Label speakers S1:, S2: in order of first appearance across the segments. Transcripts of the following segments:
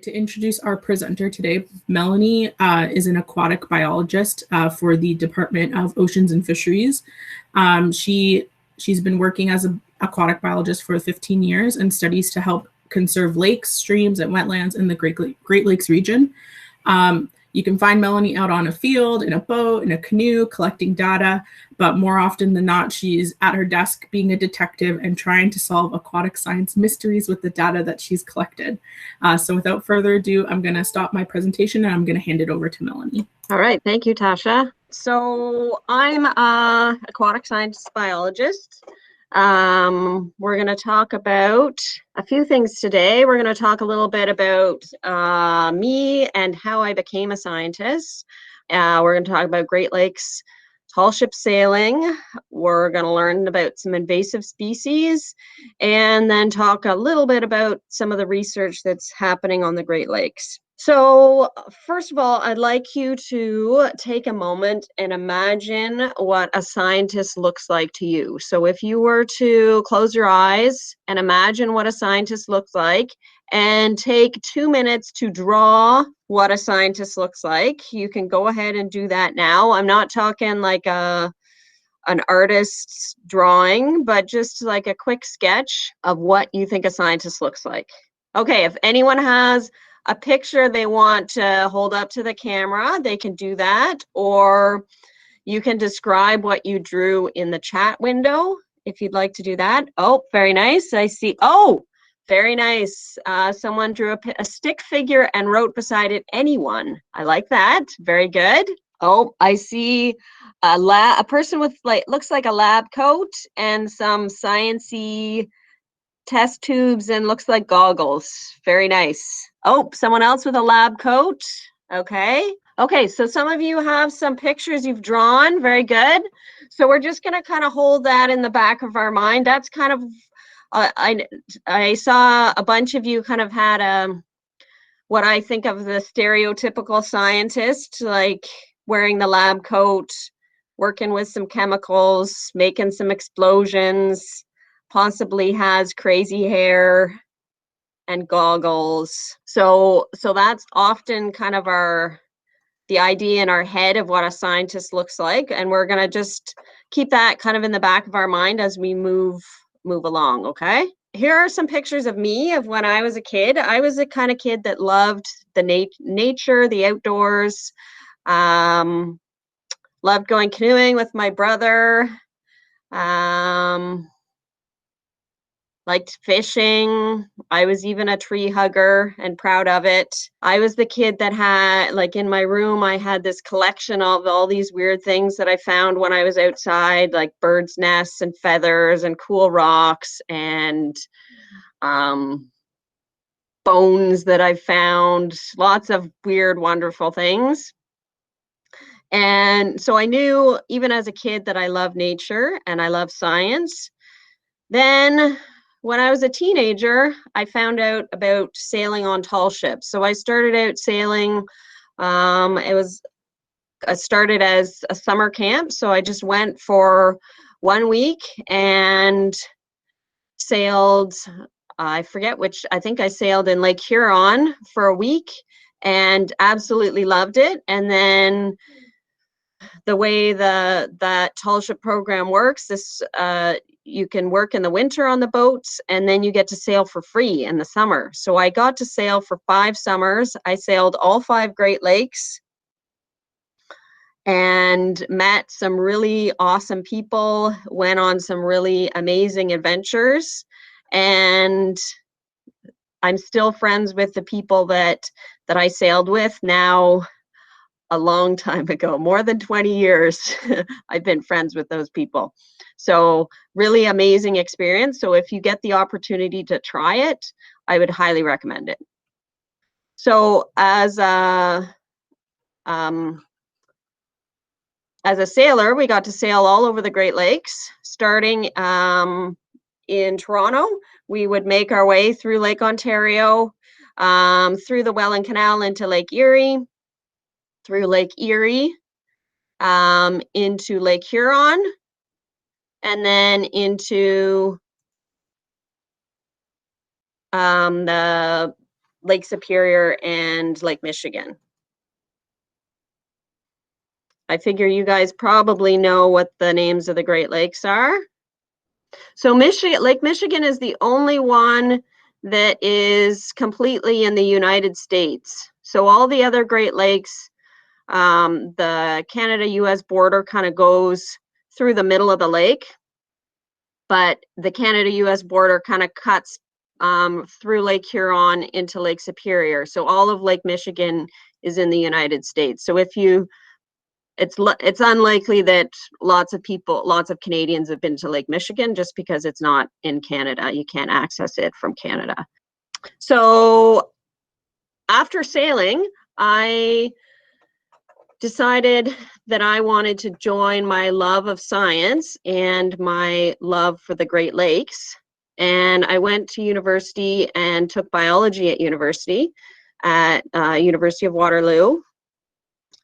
S1: to introduce our presenter today. Melanie is an aquatic biologist for the Department of Oceans and Fisheries. She's been working as an aquatic biologist for 15 years and studies to help conserve lakes, streams, and wetlands in the Great Lakes region. You can find Melanie out on a field, in a boat, in a canoe, collecting data, but more often than not, she's at her desk being a detective and trying to solve aquatic science mysteries with the data that she's collected. So without further ado, I'm going to stop my presentation and I'm going to hand it over to Melanie.
S2: All right, thank you, Tasha. So I'm an aquatic science biologist. We're going to talk about a few things today. We're going to talk a little bit about me and how I became a scientist. We're going to talk about Great Lakes tall ship sailing. We're going to learn about some invasive species and then talk a little bit about some of the research that's happening on the Great Lakes. So first of all, I'd like you to take a moment and imagine what a scientist looks like to you. So if you were to close your eyes and imagine what a scientist looks like and take 2 minutes to draw what a scientist looks like, you can go ahead and do that now. I'm not talking like an artist's drawing, but just like a quick sketch of what you think a scientist looks like. Okay, if anyone has a picture they want to hold up to the camera, they can do that, or you can describe what you drew in the chat window if you'd like to do that. Oh, very nice. I see. Oh, very nice. Someone drew a stick figure and wrote beside it, anyone. I like that. Very good. Oh, I see a person with looks like a lab coat and some sciencey test tubes and looks like goggles. Very nice. Oh, someone else with a lab coat. Okay. Okay, so some of you have some pictures you've drawn. Very good. So we're just going to kind of hold that in the back of our mind. That's kind of, I saw a bunch of you kind of had what I think of the stereotypical scientist, like wearing the lab coat, working with some chemicals, making some explosions, possibly has crazy hair and goggles. So that's often kind of the idea in our head of what a scientist looks like, and we're going to just keep that kind of in the back of our mind as we move along. Okay, here are some pictures of me of when I was a kid. I was the kind of kid that loved the nature, the outdoors, loved going canoeing with my brother, liked fishing. I was even a tree hugger and proud of it. I was the kid that had, like in my room, I had this collection of all these weird things that I found when I was outside, like birds' nests and feathers and cool rocks and bones that I found, lots of weird, wonderful things. And so I knew even as a kid that I love nature and I love science. Then when I was a teenager, I found out about sailing on tall ships. So I started out sailing. I started as a summer camp. So I just went for 1 week and sailed. I forget which. I think I sailed in Lake Huron for a week and absolutely loved it. And then the way that tall ship program works, you can work in the winter on the boats and then you get to sail for free in the summer. So I got to sail for 5 summers. I sailed all 5 Great Lakes and met some really awesome people, went on some really amazing adventures, and I'm still friends with the people that I sailed with now. A long time ago, more than 20 years, I've been friends with those people. So really amazing experience. So if you get the opportunity to try it, I would highly recommend it. So as a sailor, we got to sail all over the Great Lakes. Starting in Toronto, we would make our way through Lake Ontario, through the Welland Canal into Lake Erie, through Lake Erie, into Lake Huron, and then into the Lake Superior and Lake Michigan. I figure you guys probably know what the names of the Great Lakes are. So Lake Michigan is the only one that is completely in the United States. So all the other Great Lakes, the Canada-US border kind of goes through the middle of the lake, but the Canada-US border kind of cuts through Lake Huron into Lake Superior. So all of Lake Michigan is in the United States. So it's unlikely that lots of Canadians have been to Lake Michigan, just because it's not in Canada. You can't access it from Canada. So after sailing, I decided that I wanted to join my love of science and my love for the Great Lakes. And I went to university and took biology at University of Waterloo.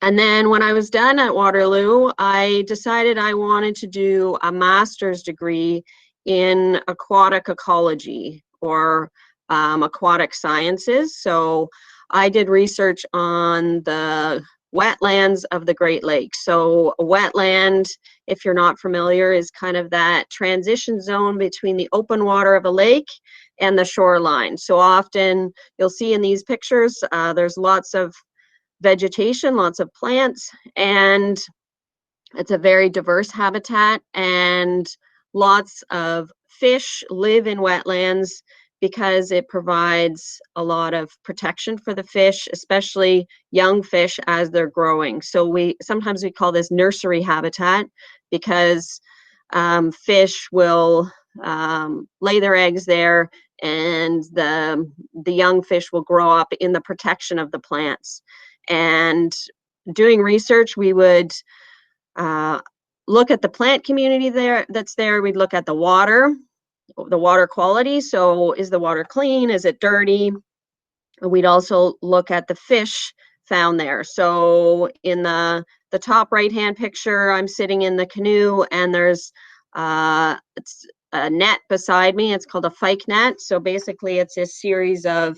S2: And then when I was done at Waterloo, I decided I wanted to do a master's degree in aquatic ecology, or aquatic sciences. So I did research on the wetlands of the Great Lakes. So a wetland, if you're not familiar, is kind of that transition zone between the open water of a lake and the shoreline. So often you'll see in these pictures, there's lots of vegetation, lots of plants, and it's a very diverse habitat, and lots of fish live in wetlands because it provides a lot of protection for the fish, especially young fish as they're growing. So sometimes we call this nursery habitat, because fish will lay their eggs there, and the young fish will grow up in the protection of the plants. And doing research, we would look at the plant community that's there. We'd look at the water quality. So is the water clean? Is it dirty? We'd also look at the fish found there. So in the top right-hand picture, I'm sitting in the canoe, and there's it's a net beside me. It's called a fyke net. So basically it's a series of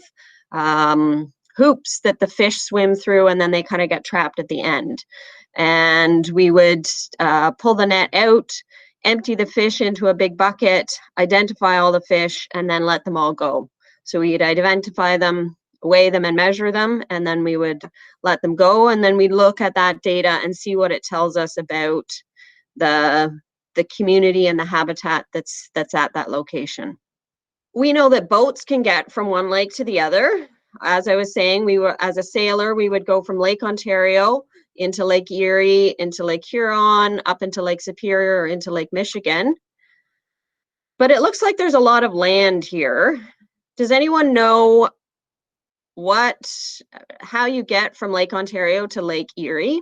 S2: hoops that the fish swim through, and then they kind of get trapped at the end. And we would pull the net out, empty the fish into a big bucket, identify all the fish, and then let them all go. So we'd identify them, weigh them, and measure them, and then we would let them go. And then we'd look at that data and see what it tells us about the community and the habitat that's at that location. We know that boats can get from one lake to the other. As I was saying, as a sailor, we would go from Lake Ontario into Lake Erie, into Lake Huron, up into Lake Superior, or into Lake Michigan. But it looks like there's a lot of land here. Does anyone know how you get from Lake Ontario to Lake Erie?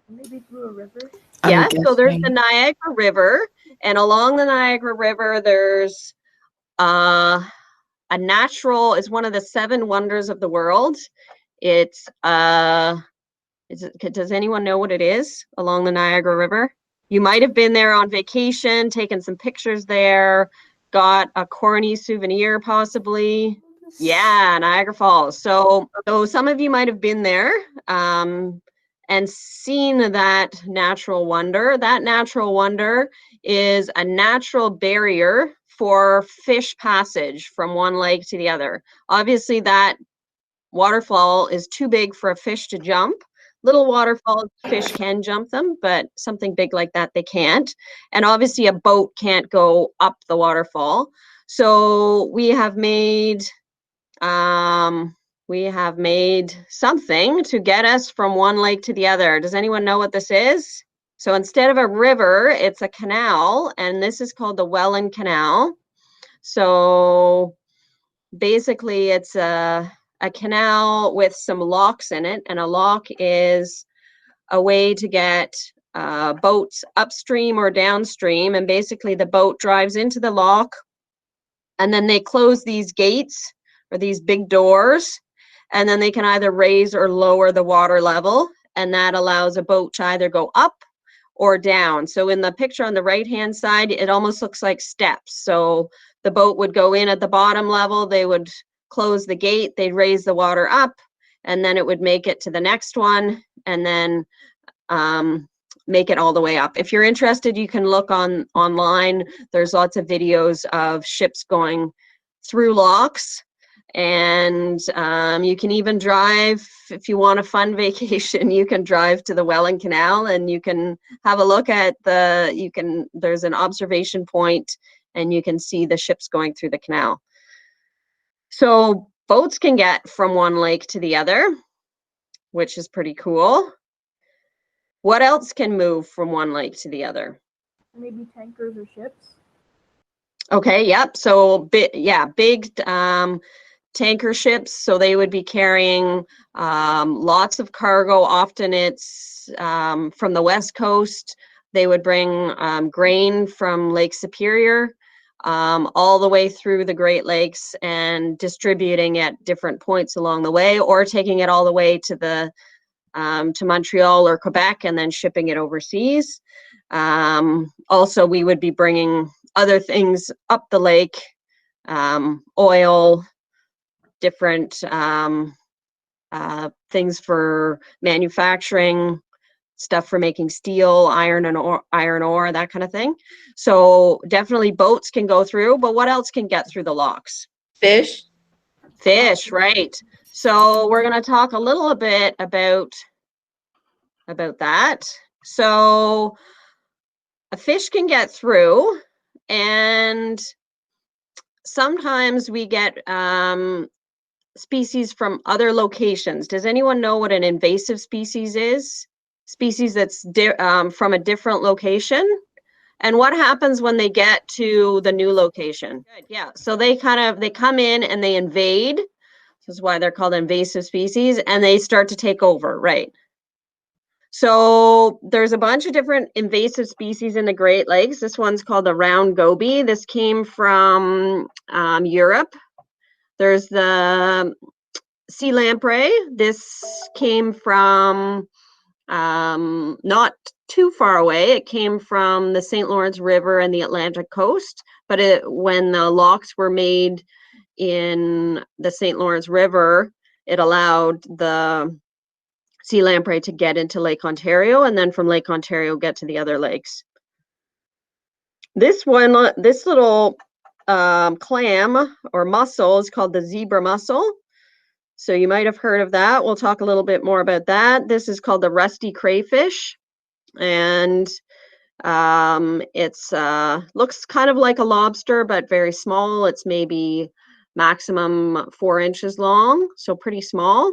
S3: Maybe through a river?
S2: Yeah, so there's the Niagara River, and along the Niagara River, there's it's one of the 7 wonders of the world. It's does anyone know what it is along the Niagara River? You might have been there on vacation, taken some pictures there, got a corny souvenir possibly. Yeah, Niagara Falls. So some of you might have been there and seen that natural wonder. That natural wonder is a natural barrier for fish passage from one lake to the other. Obviously, that waterfall is too big for a fish to jump. Little waterfalls, fish can jump them, but something big like that, they can't. And obviously, a boat can't go up the waterfall. So we have made something to get us from one lake to the other. Does anyone know what this is? So instead of a river, it's a canal, and this is called the Welland Canal. So basically, it's a canal with some locks in it, and a lock is a way to get boats upstream or downstream. And basically, the boat drives into the lock, and then they close these gates or these big doors, and then they can either raise or lower the water level, and that allows a boat to either go up or down. So in the picture on the right-hand side, it almost looks like steps. So the boat would go in at the bottom level, they would close the gate, they'd raise the water up, and then it would make it to the next one, and then make it all the way up. If you're interested, you can look online. There's lots of videos of ships going through locks, and you can even drive, if you want a fun vacation, you can drive to the Welland Canal and you can have a look at there's an observation point and you can see the ships going through the canal. So boats can get from one lake to the other, which is pretty cool. What else can move from one lake to the other?
S3: Maybe tankers or ships.
S2: Okay, yep. So big tanker ships. So they would be carrying lots of cargo. Often it's from the West Coast. They would bring grain from Lake Superior all the way through the Great Lakes and distributing at different points along the way, or taking it all the way to the to Montreal or Quebec and then shipping it overseas. Also, we would be bringing other things up the lake, oil, different things for manufacturing, stuff for making steel, iron ore, that kind of thing. So definitely boats can go through, but what else can get through the locks?
S4: Fish.
S2: Fish, right. So we're going to talk a little bit about that. So a fish can get through, and sometimes we get species from other locations. Does anyone know what an invasive species is? Species that's from a different location. And what happens when they get to the new location? Good, yeah, so they come in and they invade. This is why they're called invasive species, and they start to take over, right? So there's a bunch of different invasive species in the Great Lakes. This one's called the round goby. This came from Europe. There's the sea lamprey. This came from not too far away. It came from the St. Lawrence River and the Atlantic coast, but when the locks were made in the St. Lawrence River, it allowed the sea lamprey to get into Lake Ontario, and then from Lake Ontario get to the other lakes. This little clam or mussel is called the zebra mussel. So you might have heard of that. We'll talk a little bit more about that. This is called the rusty crayfish, and it's looks kind of like a lobster, but very small. It's maybe maximum 4 inches long, so pretty small.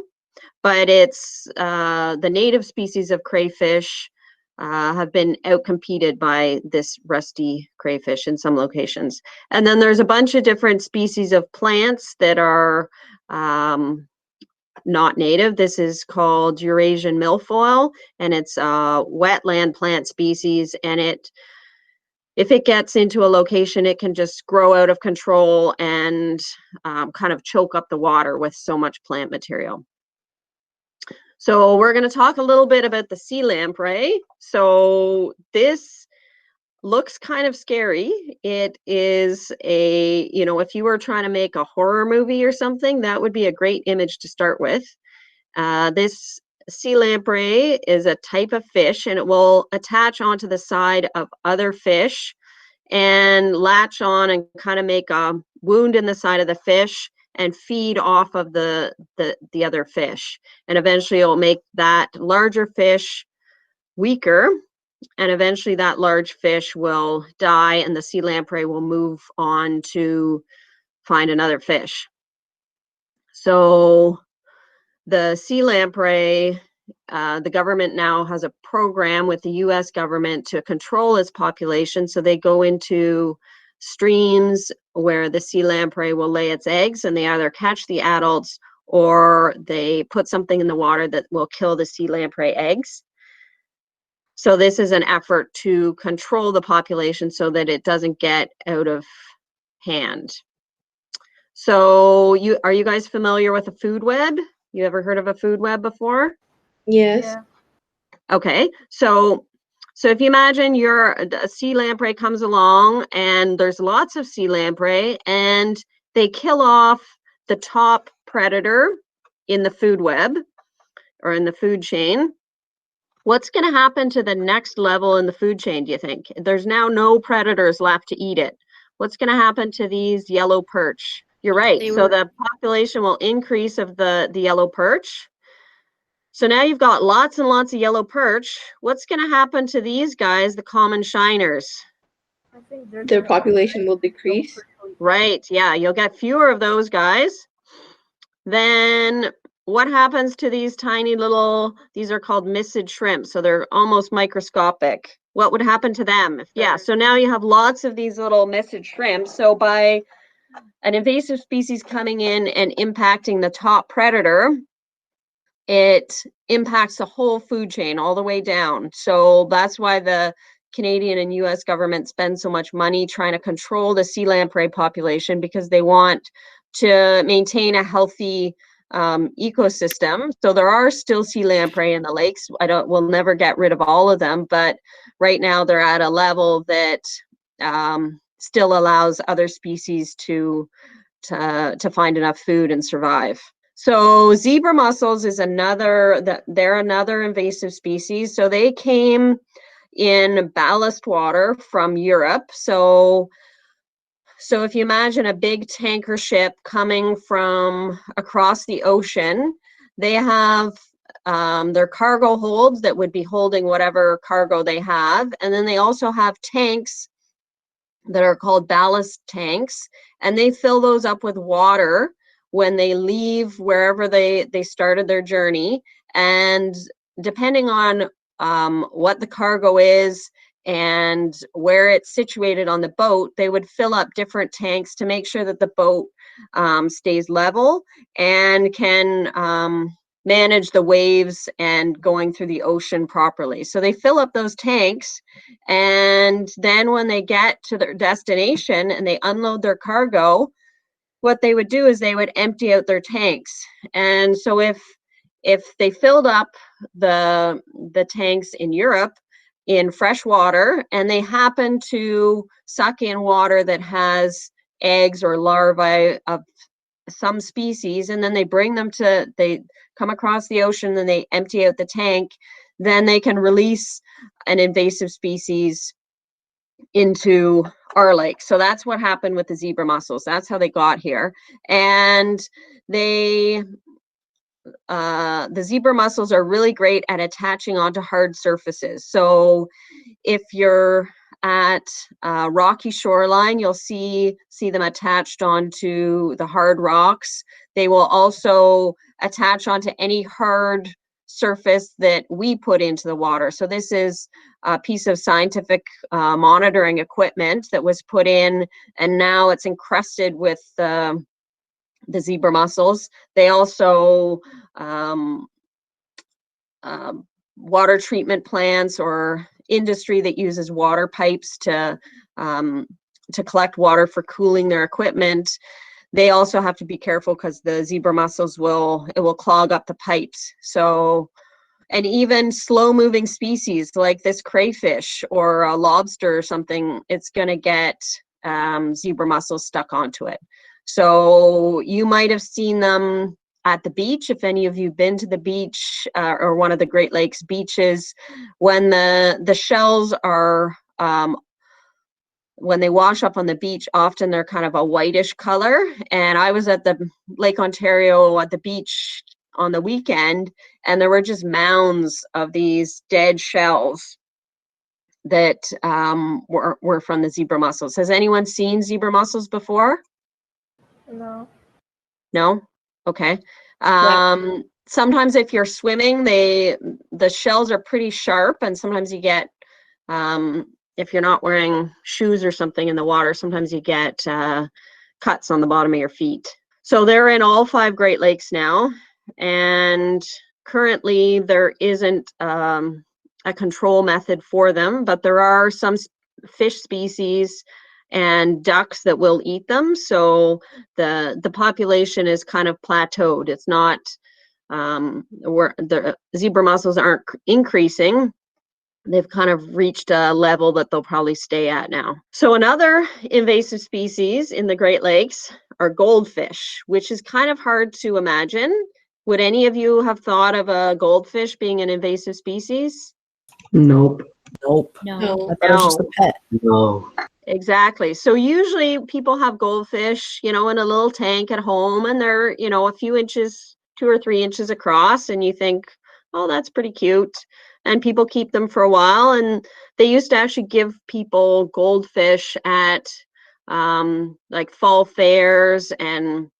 S2: But it's the native species of crayfish have been outcompeted by this rusty crayfish in some locations. And then there's a bunch of different species of plants that are not native. This is called Eurasian milfoil, and it's a wetland plant species, and if it gets into a location, it can just grow out of control and kind of choke up the water with so much plant material. So we're going to talk a little bit about the sea lamprey. So this looks kind of scary. It is if you were trying to make a horror movie or something, that would be a great image to start with. This sea lamprey is a type of fish, and it will attach onto the side of other fish and latch on and kind of make a wound in the side of the fish and feed off of the other fish. And eventually it'll make that larger fish weaker, and eventually that large fish will die and the sea lamprey will move on to find another fish. So the sea lamprey, the government now has a program with the US government to control its population. So they go into streams where the sea lamprey will lay its eggs, and they either catch the adults or they put something in the water that will kill the sea lamprey eggs. So this is an effort to control the population so that it doesn't get out of hand. So are you guys familiar with a food web? You ever heard of a food web before?
S4: Yes.
S3: Yeah.
S2: Okay, so if you imagine a sea lamprey comes along, and there's lots of sea lamprey, and they kill off the top predator in the food web or in the food chain, what's going to happen to the next level in the food chain, do you think? There's now no predators left to eat it. What's going to happen to these yellow perch? You're right. So the population will increase of the yellow perch. So now you've got lots and lots of yellow perch. What's going to happen to these guys, the common shiners?
S3: I think
S4: Their population will decrease.
S2: Right, yeah, you'll get fewer of those guys. Then what happens to these tiny little, these are called missid shrimp, so they're almost microscopic. What would happen to them? Yeah, so now you have lots of these little missid shrimp. So by an invasive species coming in and impacting the top predator, it impacts the whole food chain all the way down. So that's why the Canadian and US government spend so much money trying to control the sea lamprey population, because they want to maintain a healthy ecosystem. So there are still sea lamprey in the lakes. We'll never get rid of all of them, but right now they're at a level that still allows other species to find enough food and survive. So zebra mussels is they're another invasive species. So they came in ballast water from Europe. So if you imagine a big tanker ship coming from across the ocean, they have their cargo holds that would be holding whatever cargo they have. And then they also have tanks that are called ballast tanks, and they fill those up with water when they leave wherever they started their journey. And depending on what the cargo is and where it's situated on the boat, they would fill up different tanks to make sure that the boat stays level and can manage the waves and going through the ocean properly. So they fill up those tanks, and then when they get to their destination and they unload their cargo, what they would do is they would empty out their tanks. And so if they filled up the tanks in Europe in fresh water, and they happen to suck in water that has eggs or larvae of some species, and then they come across the ocean and they empty out the tank, then they can release an invasive species into our lake. So that's what happened with the zebra mussels. That's how they got here. And the zebra mussels are really great at attaching onto hard surfaces. So if you're at a rocky shoreline, you'll see them attached onto the hard rocks. They will also attach onto any hard surface that we put into the water. So this is a piece of scientific monitoring equipment that was put in, and now it's encrusted with the zebra mussels. They also water treatment plants or industry that uses water pipes to collect water for cooling their equipment. They also have to be careful because the zebra mussels will clog up the pipes. So, and even slow moving species like this crayfish or a lobster or something, it's going to get zebra mussels stuck onto it. So you might have seen them at the beach. If any of you been to the beach or one of the Great Lakes beaches, when the shells are when they wash up on the beach, often they're kind of a whitish color. And I was at the Lake Ontario at the beach on the weekend, and there were just mounds of these dead shells that were from the zebra mussels. Has anyone seen zebra mussels before?
S3: No.
S2: No? Okay. Sometimes if you're swimming, the shells are pretty sharp, and sometimes you get if you're not wearing shoes or something in the water, sometimes you get cuts on the bottom of your feet. So they're in all 5 Great Lakes now, and currently there isn't a control method for them, but there are some fish species and ducks that will eat them. So the population is kind of plateaued. It's not where the zebra mussels aren't increasing. They've kind of reached a level that they'll probably stay at now. So another invasive species in the Great Lakes are goldfish, which is kind of hard to imagine. Would any of you have thought of a goldfish being an invasive species?
S5: Nope.
S6: Nope.
S4: No.
S6: I thought it was just a pet.
S5: No.
S2: Exactly. So usually people have goldfish, you know, in a little tank at home, and they're, you know, a few inches, 2 or 3 inches across, and you think, oh, that's pretty cute. And people keep them for a while. And they used to actually give people goldfish at like fall fairs and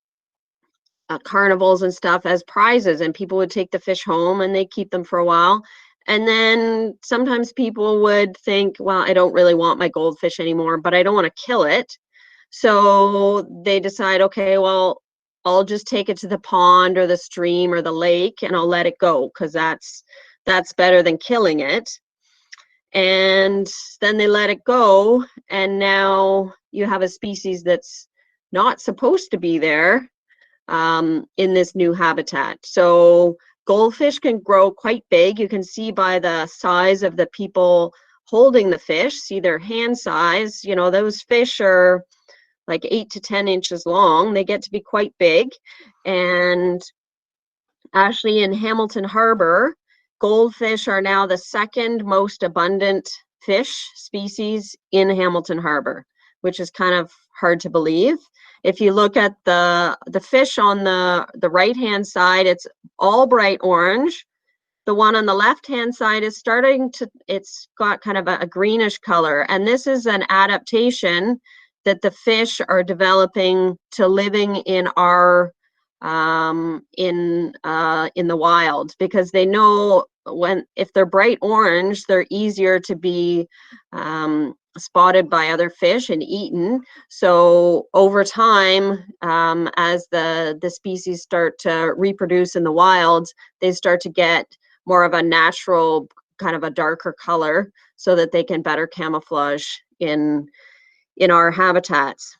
S2: carnivals and stuff as prizes, and people would take the fish home and they keep them for a while. And then sometimes people would think, well, I don't really want my goldfish anymore, but I don't want to kill it. So they decide, okay, well, I'll just take it to the pond or the stream or the lake and I'll let it go, because that's better than killing it. And then they let it go, and now you have a species that's not supposed to be there in this new habitat. So goldfish can grow quite big. You can see by the size of the people holding the fish, see their hand size. You know, those fish are like 8 to 10 inches long. They get to be quite big. And actually in Hamilton Harbor, goldfish are now the second most abundant fish species in Hamilton Harbor, which is kind of hard to believe. If you look at the fish on the right-hand side, it's all bright orange. The one on the left-hand side is it's got kind of a greenish color. And this is an adaptation that the fish are developing to living in our, in the wild, because they know if they're bright orange, they're easier to be spotted by other fish and eaten. So over time, as the species start to reproduce in the wild, they start to get more of a natural kind of a darker color so that they can better camouflage in our habitats.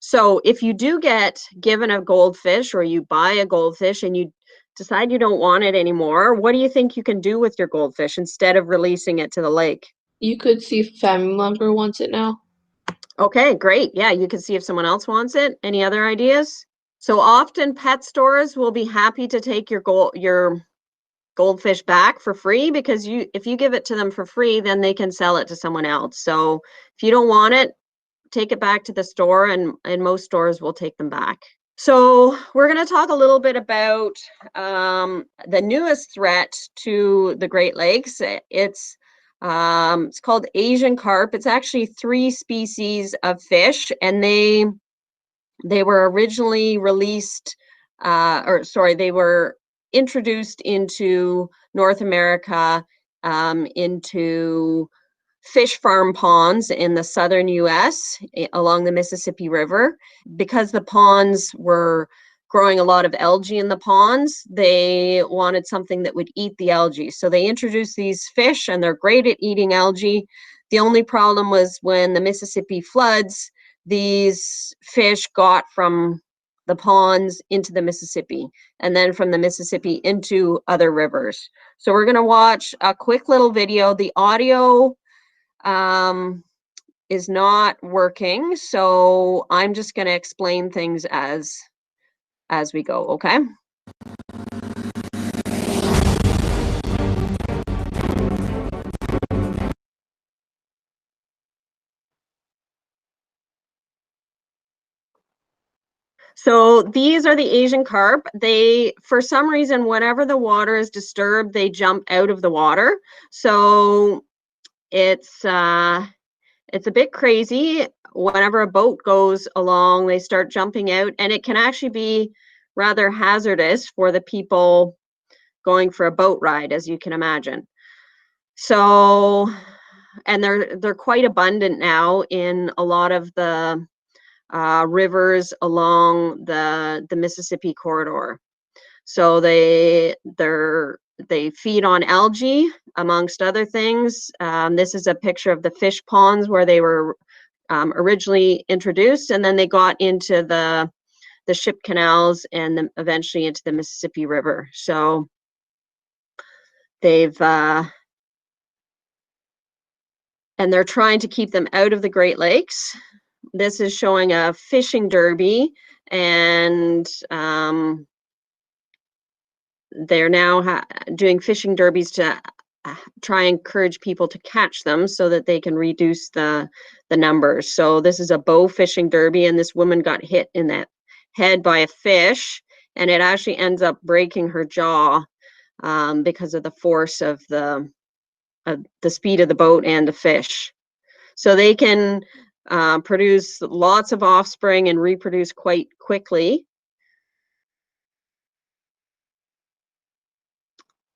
S2: So if you do get given a goldfish, or you buy a goldfish and you decide you don't want it anymore, what do you think you can do with your goldfish instead of releasing it to the lake?
S4: You could see if a family member wants it now.
S2: Okay, great. Yeah, you can see if someone else wants it. Any other ideas? So often pet stores will be happy to take your goldfish back for free, because if you give it to them for free, then they can sell it to someone else. So if you don't want it, take it back to the store, and most stores will take them back. So we're going to talk a little bit about the newest threat to the Great Lakes. It's called Asian carp. It's actually 3 species of fish, and they were originally released, they were introduced into North America into fish farm ponds in the southern US along the Mississippi River. Because the ponds were growing a lot of algae in the ponds, they wanted something that would eat the algae. So they introduced these fish, and they're great at eating algae. The only problem was when the Mississippi floods, these fish got from the ponds into the Mississippi, and then from the Mississippi into other rivers. So we're going to watch a quick little video. The audio is not working, so I'm just going to explain things as we go, okay? So these are the Asian carp. They, for some reason, whenever the water is disturbed, they jump out of the water. So it's a bit crazy. Whenever a boat goes along, they start jumping out, and it can actually be rather hazardous for the people going for a boat ride, as you can imagine. So, and they're quite abundant now in a lot of the rivers along the Mississippi corridor. So they feed on algae, amongst other things. This is a picture of the fish ponds where they were originally introduced, and then they got into the ship canals and then eventually into the Mississippi River. So they've and they're trying to keep them out of the Great Lakes. This is showing a fishing derby, and they're now doing fishing derbies to try and encourage people to catch them so that they can reduce the numbers. So this is a bow fishing derby, and this woman got hit in the head by a fish, and it actually ends up breaking her jaw because of the force of the speed of the boat and the fish. So they can produce lots of offspring and reproduce quite quickly.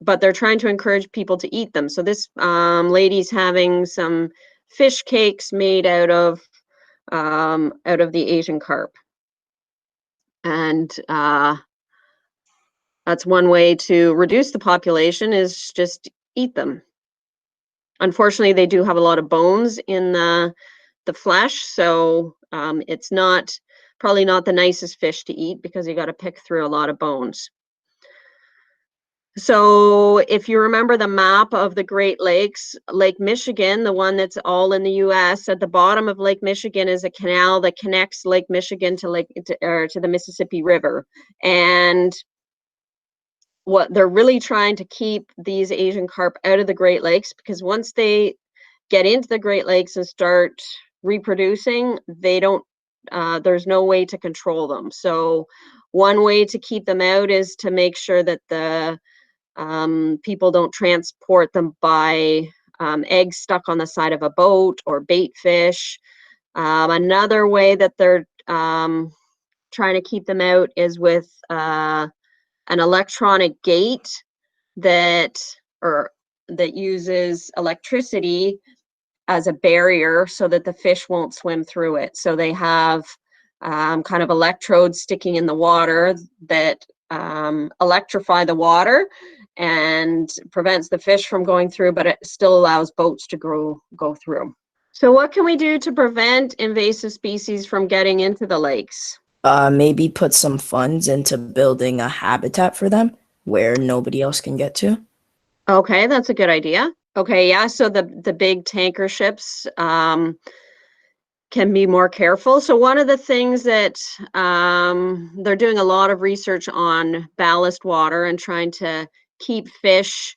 S2: But they're trying to encourage people to eat them. So this lady's having some fish cakes made out of the Asian carp. And that's one way to reduce the population, is just eat them. Unfortunately, they do have a lot of bones in the flesh, so it's probably not the nicest fish to eat because you got to pick through a lot of bones. So if you remember the map of the Great Lakes, Lake Michigan, the one that's all in the US, at the bottom of Lake Michigan is a canal that connects Lake Michigan to the Mississippi River. And what they're really trying to keep these Asian carp out of the Great Lakes, because once they get into the Great Lakes and start reproducing, there's no way to control them. So one way to keep them out is to make sure that the people don't transport them by eggs stuck on the side of a boat or bait fish. Another way that they're trying to keep them out is with an electronic gate that uses electricity as a barrier so that the fish won't swim through it. So they have kind of electrodes sticking in the water that electrify the water and prevents the fish from going through, but it still allows boats to go through. So what can we do to prevent invasive species from getting into the lakes?
S6: Maybe put some funds into building a habitat for them where nobody else can get to.
S2: Okay, that's a good idea. Okay, yeah, so the big tanker ships can be more careful. So one of the things that they're doing a lot of research on ballast water and trying to keep fish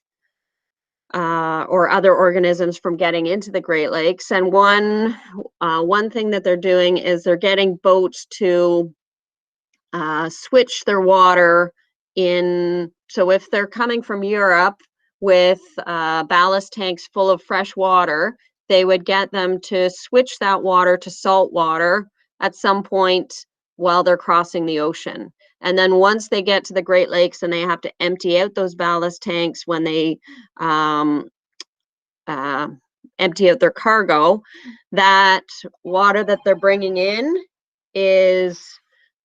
S2: or other organisms from getting into the Great Lakes. And one thing that they're doing is they're getting boats to switch their water in. So if they're coming from Europe with ballast tanks full of fresh water, they would get them to switch that water to salt water at some point while they're crossing the ocean. And then once they get to the Great Lakes and they have to empty out those ballast tanks when they empty out their cargo, that water that they're bringing in is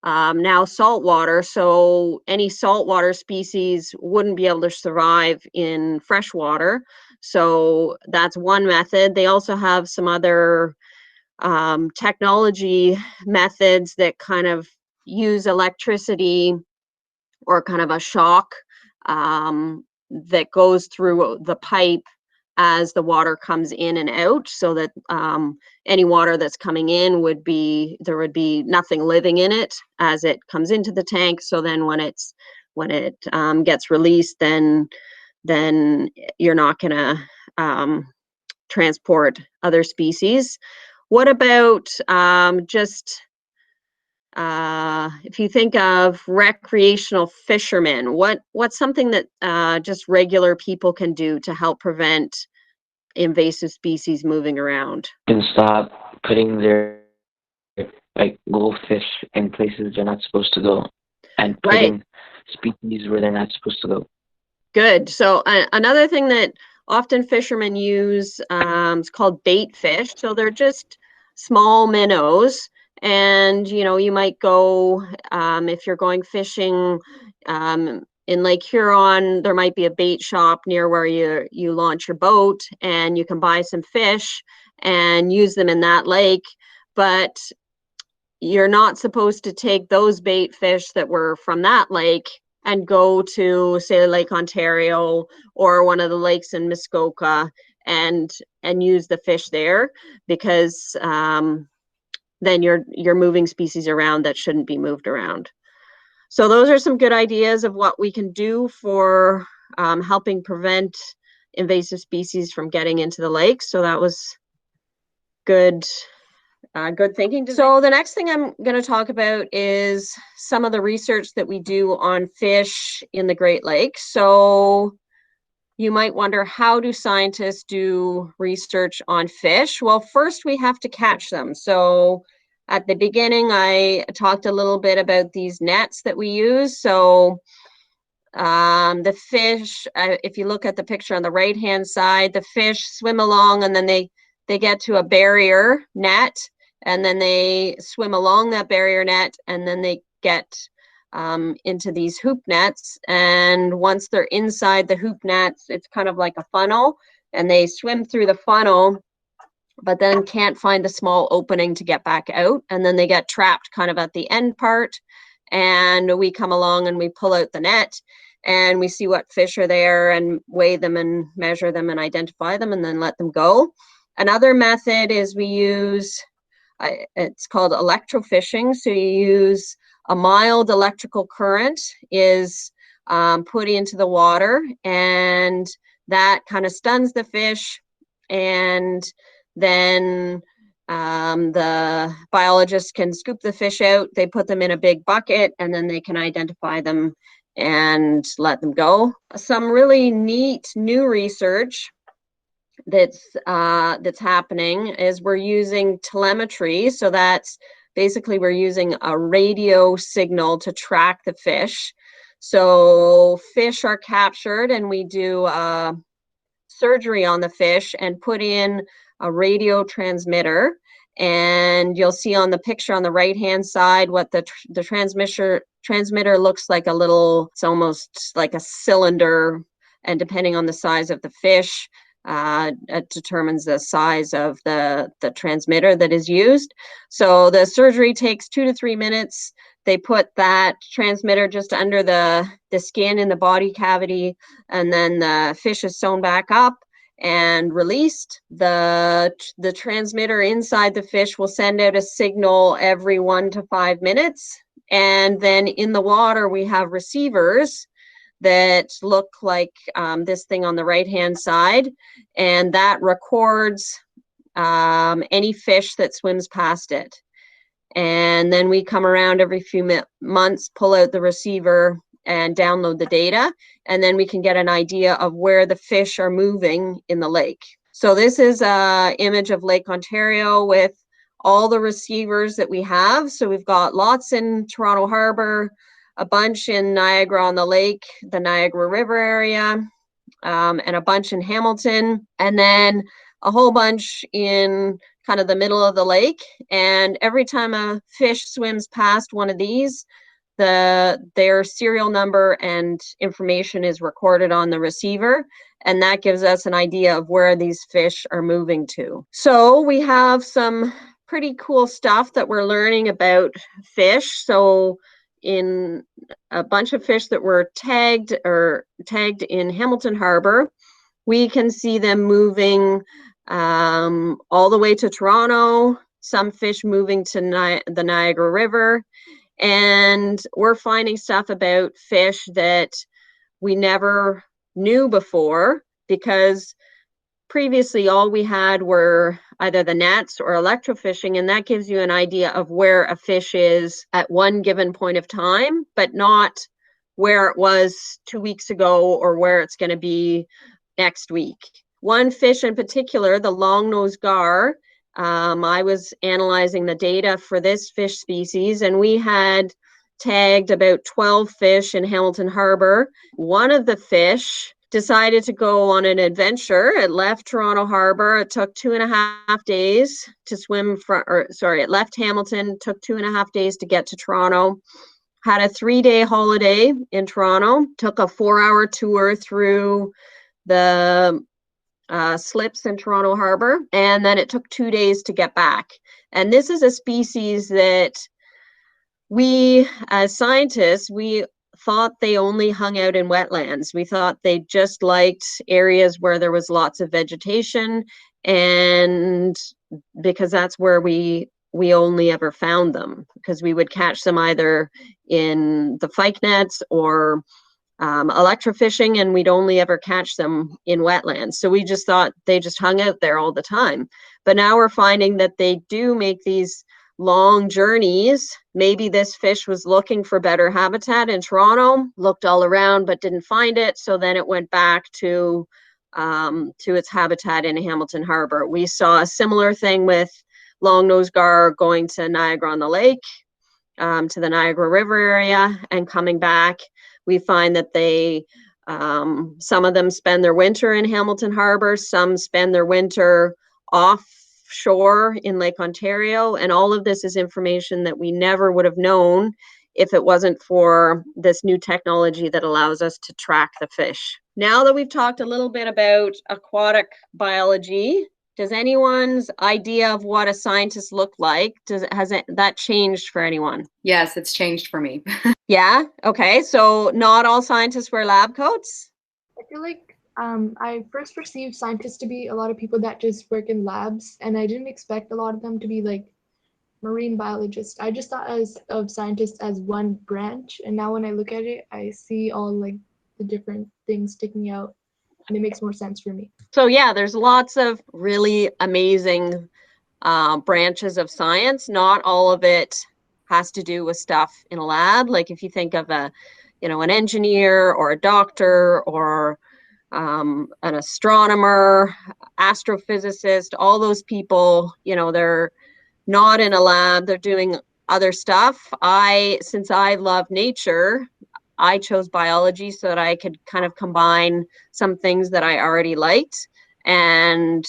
S2: now salt water. So any saltwater species wouldn't be able to survive in fresh water. So that's one method. They also have some other technology methods that kind of use electricity or kind of a shock that goes through the pipe as the water comes in and out, so that any water that's coming in there would be nothing living in it as it comes into the tank. So then when it gets released, then you're not going to transport other species. What about if you think of recreational fishermen, what's something that just regular people can do to help prevent invasive species moving around?
S5: Can stop putting their goldfish in places they're not supposed to go, and putting species where they're not supposed to go.
S2: Good. So another thing that often fishermen use is called bait fish. So they're just small minnows. And, you might go, if you're going fishing in Lake Huron, there might be a bait shop near where you launch your boat, and you can buy some fish and use them in that lake. But you're not supposed to take those bait fish that were from that lake and go to, say, Lake Ontario or one of the lakes in Muskoka and use the fish there, because then you're moving species around that shouldn't be moved around. So those are some good ideas of what we can do for helping prevent invasive species from getting into the lake. So that was good thinking. So the next thing I'm going to talk about is some of the research that we do on fish in the Great Lakes. So you might wonder, how do scientists do research on fish? Well, first we have to catch them. So at the beginning, I talked a little bit about these nets that we use. So the fish, if you look at the picture on the right-hand side, the fish swim along and then they get to a barrier net, and then they swim along that barrier net, and then they get into these hoop nets. And once they're inside the hoop nets, it's kind of like a funnel, and they swim through the funnel, but then can't find the small opening to get back out. And then they get trapped kind of at the end part. And we come along and we pull out the net and we see what fish are there and weigh them and measure them and identify them and then let them go. Another method is we use, it's called electrofishing. So you use a mild electrical current is put into the water, and that kind of stuns the fish, and then the biologist can scoop the fish out, they put them in a big bucket, and then they can identify them and let them go. Some really neat new research that's happening is we're using telemetry. So that's basically we're using a radio signal to track the fish. So fish are captured and we do surgery on the fish and put in a radio transmitter. And you'll see on the picture on the right-hand side what the transmitter looks like. It's almost like a cylinder, and depending on the size of the fish, it determines the size of the transmitter that is used. So the surgery takes 2 to 3 minutes. They put that transmitter just under the skin in the body cavity, and then the fish is sewn back up and released. The transmitter inside the fish will send out a signal every 1 to 5 minutes. And then in the water, we have receivers that look like this thing on the right-hand side, and that records any fish that swims past it. And then we come around every few months, pull out the receiver and download the data, and then we can get an idea of where the fish are moving in the lake. So this is an image of Lake Ontario with all the receivers that we have. So we've got lots in Toronto Harbor, a bunch in Niagara on the lake, the Niagara River area, and a bunch in Hamilton, and then a whole bunch in kind of the middle of the lake. And every time a fish swims past one of these, their serial number and information is recorded on the receiver, and that gives us an idea of where these fish are moving to. So we have some pretty cool stuff that we're learning about fish. So in a bunch of fish that were tagged in Hamilton Harbor, we can see them moving all the way to Toronto, some fish moving to the Niagara River, and we're finding stuff about fish that we never knew before, because previously all we had were either the nets or electrofishing, and that gives you an idea of where a fish is at one given point of time, but not where it was 2 weeks ago or where it's going to be next week. One fish in particular, the longnose gar, I was analyzing the data for this fish species, and we had tagged about 12 fish in Hamilton Harbor. One of the fish decided to go on an adventure. It left Toronto Harbor. It took 2.5 days to swim it left Hamilton, took 2.5 days to get to Toronto, had a 3-day holiday in Toronto, took a 4-hour tour through the slips in Toronto Harbor, and then it took 2 days to get back. And this is a species that we, as scientists, we thought they only hung out in wetlands. We thought they just liked areas where there was lots of vegetation, and because that's where we we only ever found them, because we would catch them either in the fyke nets or electrofishing, and we'd only ever catch them in wetlands. So we just thought they just hung out there all the time. But now we're finding that they do make these long journeys. Maybe this fish was looking for better habitat in Toronto, looked all around but didn't find it, so then it went back to its habitat in Hamilton Harbor. We saw a similar thing with Longnose gar going to Niagara-on-the-Lake, to the Niagara River area, and coming back. We find that they, some of them spend their winter in Hamilton Harbor, some spend their winter offshore in Lake Ontario, and all of this is information that we never would have known if it wasn't for this new technology that allows us to track the fish. Now that we've talked a little bit about aquatic biology, does anyone's idea of what a scientist look like, has that changed for anyone?
S7: Yes, it's changed for me.
S2: Yeah, okay, so not all scientists wear lab coats?
S3: I feel like I first perceived scientists to be a lot of people that just work in labs, and I didn't expect a lot of them to be like marine biologists. I just thought of scientists as one branch, and now when I look at it, I see all like the different things sticking out, and it makes more sense for me.
S2: So yeah, there's lots of really amazing branches of science. Not all of it has to do with stuff in a lab. Like if you think of an engineer or a doctor or an astronomer, astrophysicist, all those people, they're not in a lab, they're doing other stuff. Since I love nature, I chose biology so that I could kind of combine some things that I already liked. And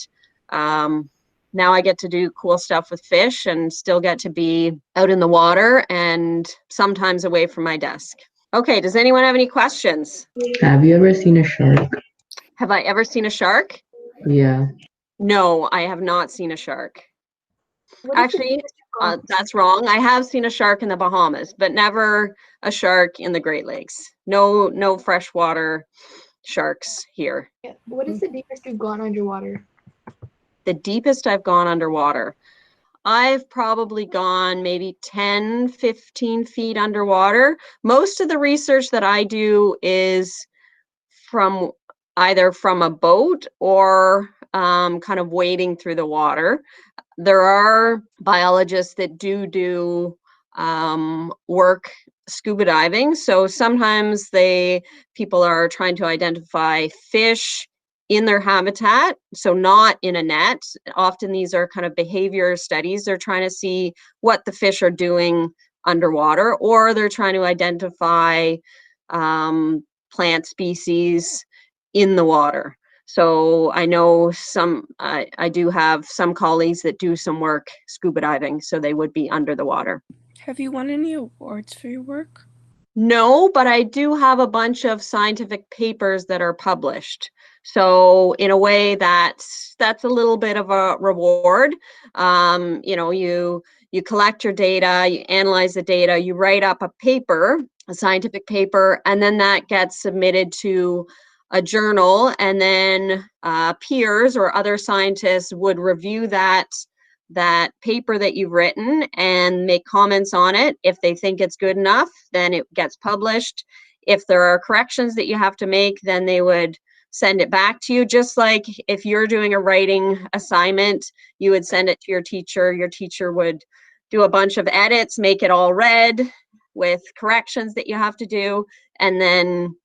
S2: now I get to do cool stuff with fish and still get to be out in the water and sometimes away from my desk. Okay, does anyone have any questions?
S8: Have you ever seen a shark?
S2: Have I ever seen a shark?
S8: Yeah.
S2: No, I have not seen a shark. Actually,
S3: Actually,
S2: that's wrong. I have seen a shark in the Bahamas, but never a shark in the Great Lakes. No freshwater sharks here.
S3: what is the deepest you've gone underwater?
S2: The deepest I've gone underwater, I've probably gone maybe 10, 15 feet underwater. Most of the research that I do is either from a boat or kind of wading through the water. There are biologists that do work scuba diving. So sometimes people are trying to identify fish in their habitat, so not in a net. Often these are kind of behavior studies. They're trying to see what the fish are doing underwater, or they're trying to identify plant species in the water. So I know I do have some colleagues that do some work scuba diving, so they would be under the water.
S9: Have you won any awards for your work?
S2: No, but I do have a bunch of scientific papers that are published. So in a way that's a little bit of a reward. You collect your data, you analyze the data, you write up a paper, a scientific paper, and then that gets submitted to a journal, and then peers or other scientists would review that paper that you've written and make comments on it. If they think it's good enough, then it gets published. If there are corrections that you have to make, then they would send it back to you. Just like if you're doing a writing assignment, you would send it to your teacher. Your teacher would do a bunch of edits, make it all red with corrections that you have to do, and then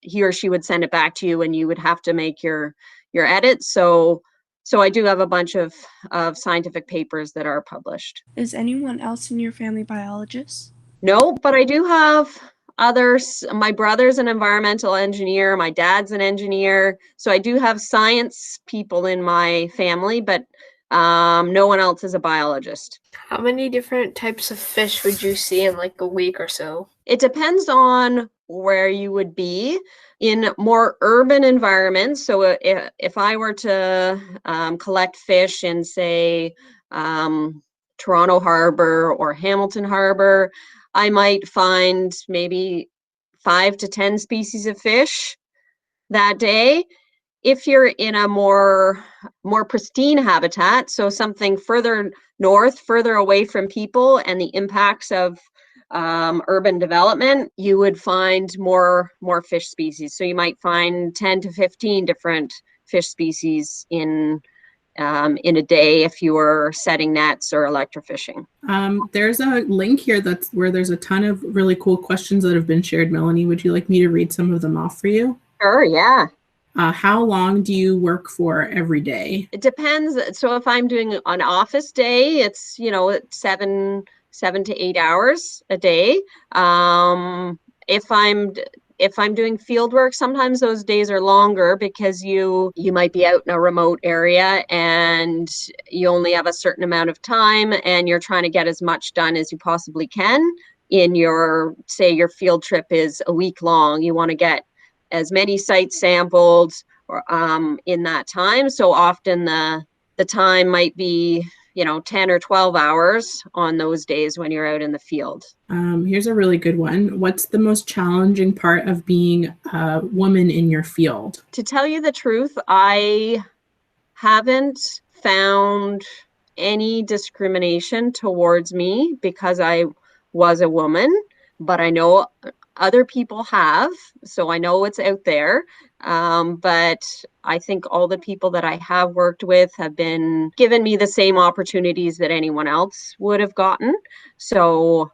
S2: he or she would send it back to you, and you would have to make your edits. So I do have a bunch of scientific papers that are published.
S9: Is anyone else in your family biologists?
S2: No, but I do have others. My brother's an environmental engineer. My dad's an engineer. So I do have science people in my family, but no one else is a biologist.
S10: How many different types of fish would you see in like a week or so?
S2: It depends on where you would be. In more urban environments, so if I were to collect fish in, say, Toronto Harbor or Hamilton Harbor, I might find maybe 5 to 10 species of fish that day. if you're in a more pristine habitat, so something further north, further away from people and the impacts of urban development, you would find more fish species. So you might find 10 to 15 different fish species in a day if you were setting nets or electrofishing.
S1: There's a link here that's where there's a ton of really cool questions that have been shared. Melanie, would you like me to read some of them off for you?
S2: Sure, yeah.
S1: How long do you work for every day?
S2: It depends. So if I'm doing an office day, it's, you know, 7 to 8 hours a day. If I'm doing field work, sometimes those days are longer because you might be out in a remote area and you only have a certain amount of time and you're trying to get as much done as you possibly can in your, say your field trip is a week long. You want to get as many sites sampled or in that time. So often the time might be, you know, 10 or 12 hours on those days when you're out in the field.
S1: Here's a really good one. What's the most challenging part of being a woman in your field?
S2: To tell you the truth, I haven't found any discrimination towards me because I was a woman, but I know other people have, so I know it's out there. But I think all the people that I have worked with have been given me the same opportunities that anyone else would have gotten. So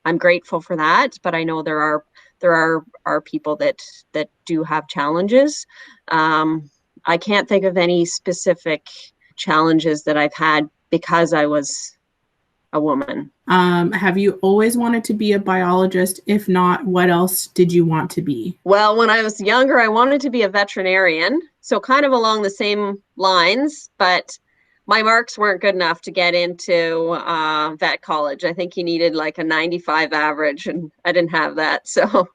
S2: I'm grateful for that, but I know there are people that do have challenges. I can't think of any specific challenges that I've had because I was a woman.
S1: Have you always wanted to be a biologist? If not, what else did you want to be?
S2: Well, when I was younger, I wanted to be a veterinarian. So kind of along the same lines, but my marks weren't good enough to get into vet college. I think you needed like a 95 average and I didn't have that. So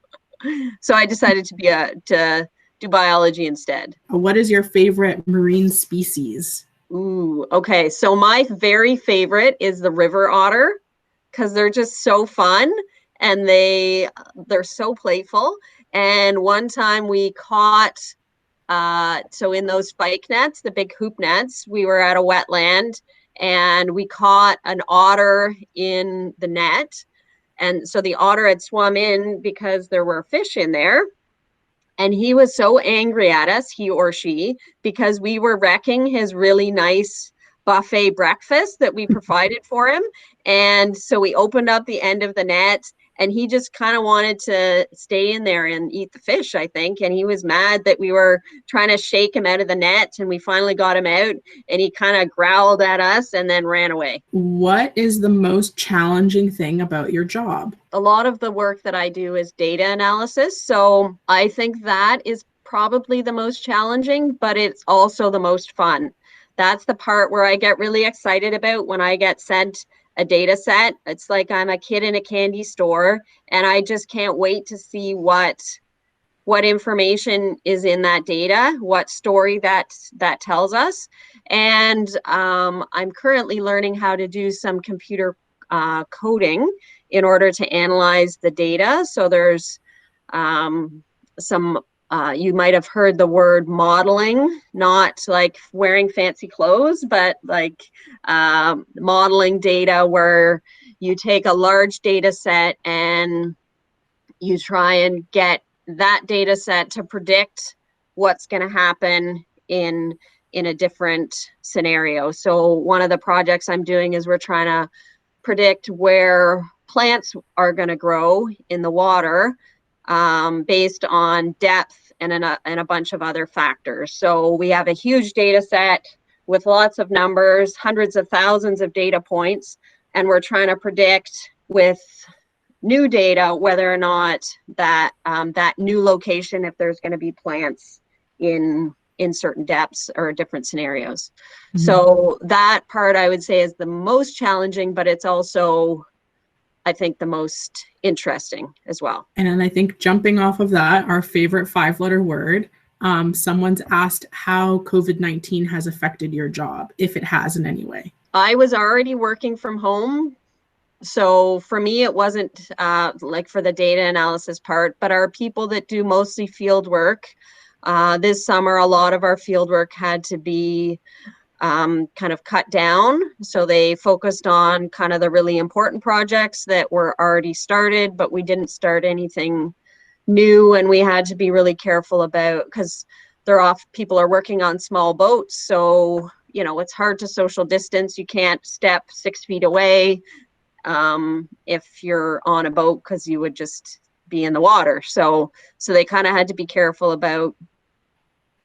S2: I decided to do biology instead.
S1: What is your favorite marine species?
S2: Ooh, okay. So my very favorite is the river otter because they're just so fun and they're so playful. And one time we caught, so in those spike nets, the big hoop nets, we were at a wetland and we caught an otter in the net. And so the otter had swum in because there were fish in there. And he was so angry at us, he or she, because we were wrecking his really nice buffet breakfast that we provided for him. And so we opened up the end of the net and he just kind of wanted to stay in there and eat the fish, I think. And he was mad that we were trying to shake him out of the net and we finally got him out and he kind of growled at us and then ran away.
S1: What is the most challenging thing about your job?
S2: A lot of the work that I do is data analysis. So I think that is probably the most challenging, but it's also the most fun. That's the part where I get really excited about when I get sent a data set. It's like I'm a kid in a candy store and I just can't wait to see what information is in that data, what story that tells us. And I'm currently learning how to do some computer coding in order to analyze the data. So there's some, you might have heard the word modeling, not like wearing fancy clothes, but like modeling data where you take a large data set and you try and get that data set to predict what's going to happen in a different scenario. So one of the projects I'm doing is we're trying to predict where plants are going to grow in the water based on depth and a bunch of other factors. So we have a huge data set with lots of numbers, hundreds of thousands of data points, and we're trying to predict with new data whether or not that that new location, if there's going to be plants in certain depths or different scenarios. Mm-hmm. So that part I would say is the most challenging, but it's also, I think, the most interesting as well.
S1: And then I think jumping off of that, our favorite 5-letter word, someone's asked how COVID-19 has affected your job, if it has in any way.
S2: I was already working from home. So for me, it wasn't like for the data analysis part, but our people that do mostly field work, This summer, a lot of our field work had to be kind of cut down. So they focused on kind of the really important projects that were already started, but we didn't start anything new, and we had to be really careful about, because people are working on small boats, so you know it's hard to social distance. You can't step 6 feet away if you're on a boat, because you would just be in the water. So they kind of had to be careful about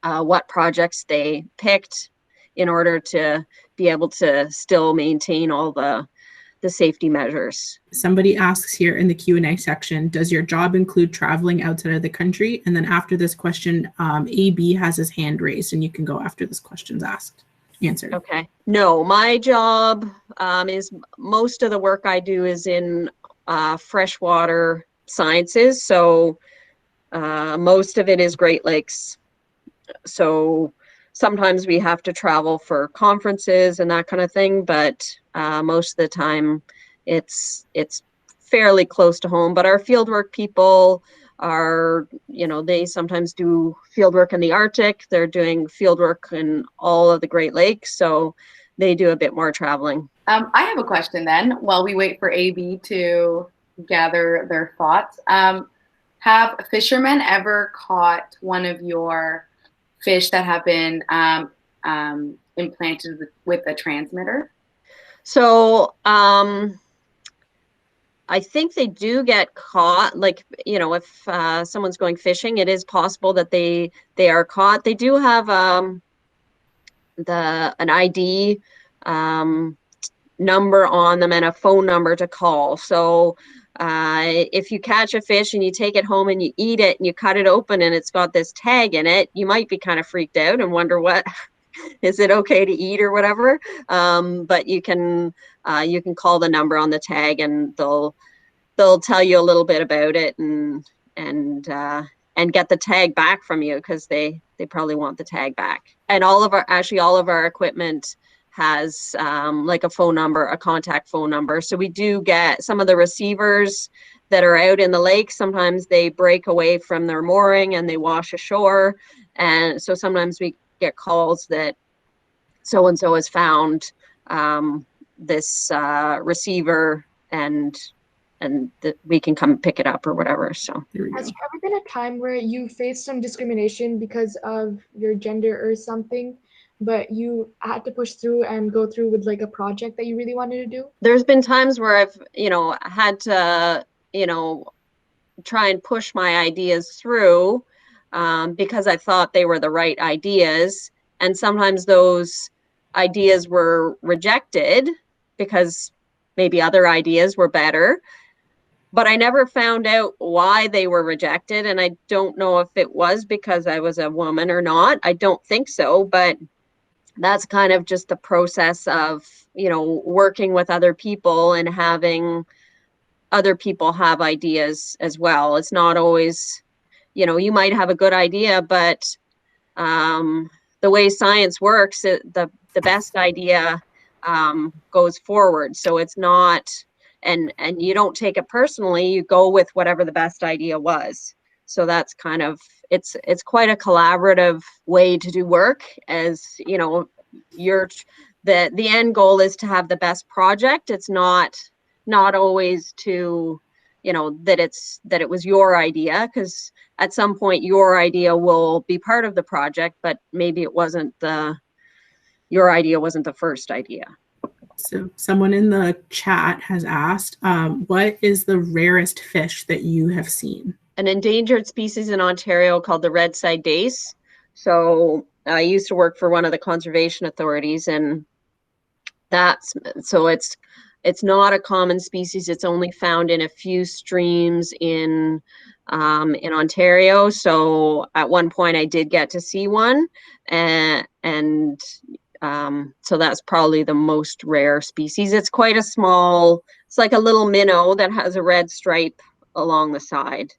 S2: what projects they picked in order to be able to still maintain all the safety measures.
S1: Somebody asks here in the Q&A section, does your job include traveling outside of the country? And then after this question, AB has his hand raised, and you can go after this question's answered.
S2: Okay. No, my job is, most of the work I do is in freshwater sciences. So most of it is Great Lakes. So sometimes we have to travel for conferences and that kind of thing, but most of the time it's fairly close to home. But our fieldwork people are, you know, they sometimes do fieldwork in the Arctic. They're doing fieldwork in all of the Great Lakes, so they do a bit more traveling.
S7: I have a question then, while we wait for AB to gather their thoughts. Have fishermen ever caught one of your fish that have been implanted with a transmitter?
S2: So I think they do get caught. Like, you know, if someone's going fishing, it is possible that they are caught. They do have an ID number on them and a phone number to call. So if you catch a fish and you take it home and you eat it and you cut it open and it's got this tag in it, you might be kind of freaked out and wonder, what is it okay to eat or whatever? But you can call the number on the tag, and they'll tell you a little bit about it and get the tag back from you, because they probably want the tag back. And all of our equipment has like a phone number, a contact phone number. So we do get some of the receivers that are out in the lake. Sometimes they break away from their mooring and they wash ashore. And so sometimes we get calls that so-and-so has found this receiver and that we can come pick it up or whatever. So
S3: has there ever been a time where you faced some discrimination because of your gender or something, but you had to push through and go through with like a project that you really wanted to do?
S2: There's been times where I've, you know, had to, you know, try and push my ideas through because I thought they were the right ideas. And sometimes those ideas were rejected because maybe other ideas were better. But I never found out why they were rejected. And I don't know if it was because I was a woman or not. I don't think so. But that's kind of just the process of, you know, working with other people and having other people have ideas as well. It's not always, you know, you might have a good idea, but the way science works, the best idea goes forward. So it's not, and you don't take it personally, you go with whatever the best idea was. So that's kind of, it's quite a collaborative way to do work, as you know, the end goal is to have the best project. It's not always to, you know, that it was your idea, because at some point your idea will be part of the project, but maybe it wasn't your idea wasn't the first idea.
S1: So someone in the chat has asked, what is the rarest fish that you have seen?
S2: An endangered species in Ontario called the red-side dace. So I used to work for one of the conservation authorities, and it's not a common species. It's only found in a few streams in Ontario. So at one point I did get to see one, and so that's probably the most rare species. It's quite a small, it's like a little minnow that has a red stripe along the side.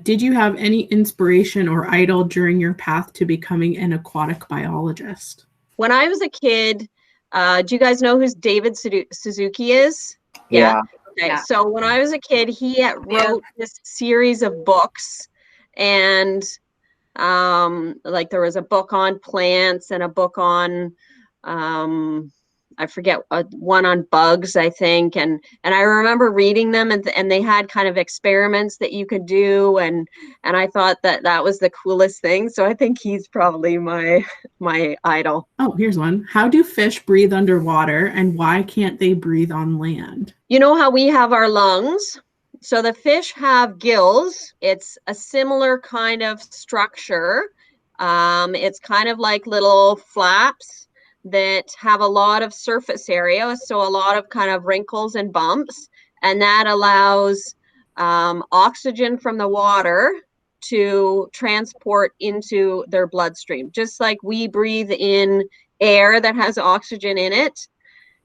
S1: Did you have any inspiration or idol during your path to becoming an aquatic biologist?
S2: When I was a kid, do you guys know who David Suzuki is?
S11: Yeah.
S2: Okay.
S7: Yeah.
S2: So when I was a kid, he wrote this series of books, and Like there was a book on plants and a book on I forget, one on bugs, I think, and I remember reading them, and they had kind of experiments that you could do, and I thought that that was the coolest thing. So I think he's probably my idol.
S1: Oh, here's one. How do fish breathe underwater, and why can't they breathe on land?
S2: You know how we have our lungs? So the fish have gills. It's a similar kind of structure. It's kind of like little flaps that have a lot of surface area, so a lot of kind of wrinkles and bumps, and that allows oxygen from the water to transport into their bloodstream, just like we breathe in air that has oxygen in it,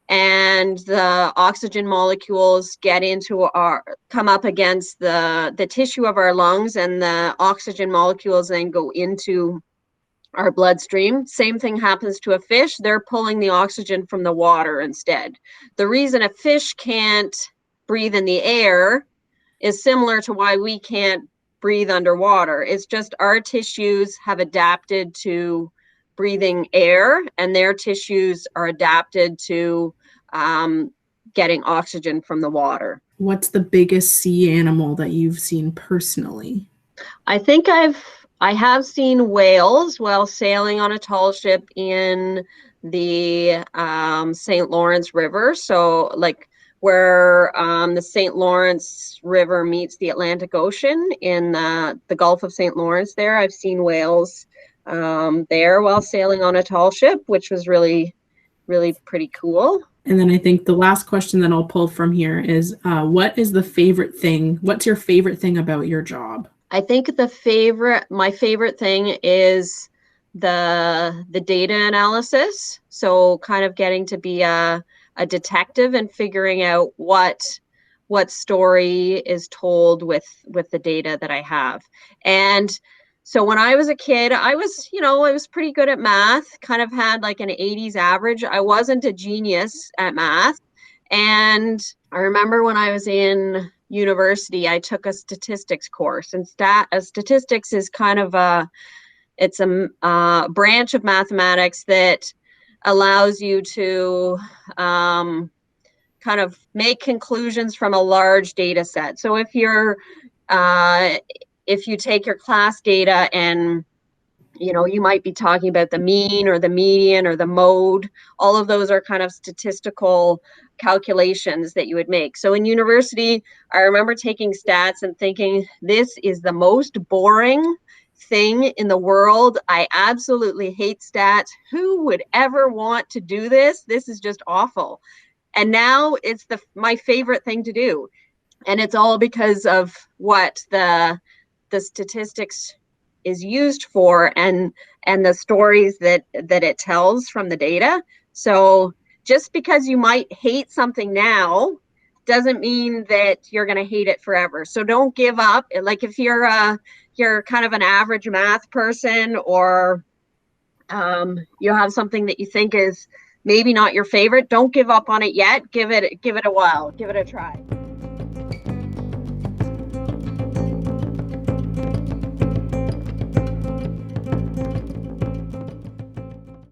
S2: and the oxygen molecules come up against the tissue of our lungs, and the oxygen molecules then go into our bloodstream. Same thing happens to a fish. They're pulling the oxygen from the water instead. The reason a fish can't breathe in the air is similar to why we can't breathe underwater. It's just our tissues have adapted to breathing air, and their tissues are adapted to getting oxygen from the water.
S1: What's the biggest sea animal that you've seen personally?
S2: I think I have seen whales while sailing on a tall ship in the St. Lawrence River. So like where the St. Lawrence River meets the Atlantic Ocean in the Gulf of St. Lawrence there. I've seen whales there while sailing on a tall ship, which was really, really pretty cool.
S1: And then I think the last question that I'll pull from here is, what's your favorite thing about your job?
S2: I think my favorite thing is the data analysis. So kind of getting to be a detective and figuring out what story is told with the data that I have. And so when I was a kid, I was pretty good at math, kind of had like an 80s average. I wasn't a genius at math. And I remember when I was in university, I took a statistics course, and statistics is kind of a branch of mathematics that allows you to kind of make conclusions from a large data set. So if you take your class data and you might be talking about the mean or the median or the mode, all of those are kind of statistical calculations that you would make. So in university, I remember taking stats and thinking, this is the most boring thing in the world. I absolutely hate stats. Who would ever want to do this? This is just awful. And now it's my favorite thing to do. And it's all because of what the statistics is used for, and the stories that it tells from the data. So just because you might hate something now doesn't mean that you're going to hate it forever. So don't give up. Like if you're kind of an average math person, or you have something that you think is maybe not your favorite, don't give up on it yet. Give it a while. Give it a try.